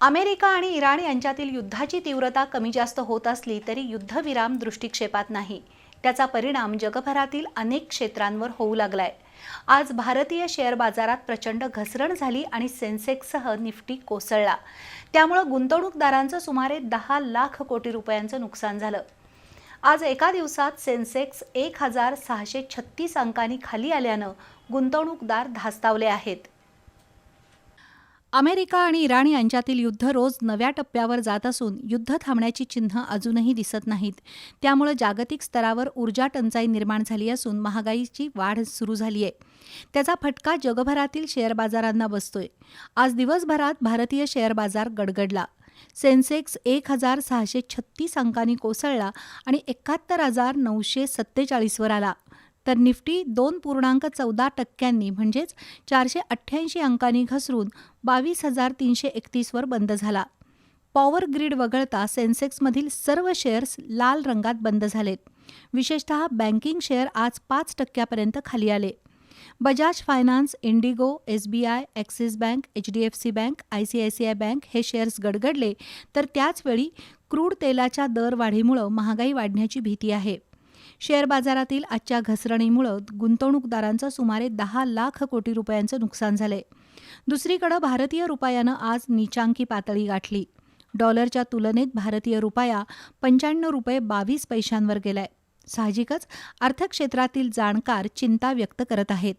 America आणि Iran यांच्यातील युद्धाची तीव्रता कमी जास्त होत असली तरी युद्धविराम दृष्टिक्षेपात नाही. त्याचा परिणाम जगभरातील अनेक क्षेत्रांवर होऊ लागलाय. आज भारतीय शेअर बाजारात प्रचंड घसरण झाली आणि सेन्सेक्ससह निफ्टी कोसळला. त्यामुळे गुंतवणूकदारांचं सुमारे 10 लाख कोटी रुपयांचं नुकसान झालं. आज एका दिवसात सेन्सेक्स 1636 अंकांनी खाली आल्यानं गुंतवणूकदार धास्तावले आहेत. अमेरिका आणि इराण यांच्यातील युद्ध रोज नव्या टप्प्यावर जात असून युद्ध थांबण्याची चिन्ह अजूनही दिसत नाहीत. त्यामुळे जागतिक स्तरावर ऊर्जा टंचाई निर्माण झाली असून महागाईची वाढ सुरू झाली आहे. त्याचा फटका जगभरातील शेअर बाजारांना बसतोय. आज दिवसभरात भारतीय शेअर बाजार गडगडला. सेन्सेक्स 1636 अंकांनी कोसळला आणि 71,947 वर आला. तर निफ्टी 2.14% म्हणजेच 488 अंकांनी घसरून 22,331 वर बंद झाला. पॉवर ग्रीड वगळता सेन्सेक्समधील सर्व शेअर्स लाल रंगात बंद झालेत. विशेषतः बँकिंग शेअर आज 5% खाली आले. Bajaj finance, Indigo, SBI, axis bank, HDFC bank, ICICI bank हे शेअर्स गडगडले. तर त्याचवेळी क्रूड तेलाच्या दरवाढीमुळे महागाई वाढण्याची भीती आहे. शेअर बाजारातील आजच्या घसरणीमुळे गुंतवणूकदारांचं सुमारे 10 लाख कोटी रुपयांचं नुकसान झालंय. दुसरीकडे भारतीय रुपयानं आज नीचांकी पातळी गाठली. डॉलरच्या तुलनेत भारतीय रुपया 95 रुपये 22 पैशांवर गेलाय. साहजिकच अर्थक्षेत्रातील जाणकार चिंता व्यक्त करत आहेत.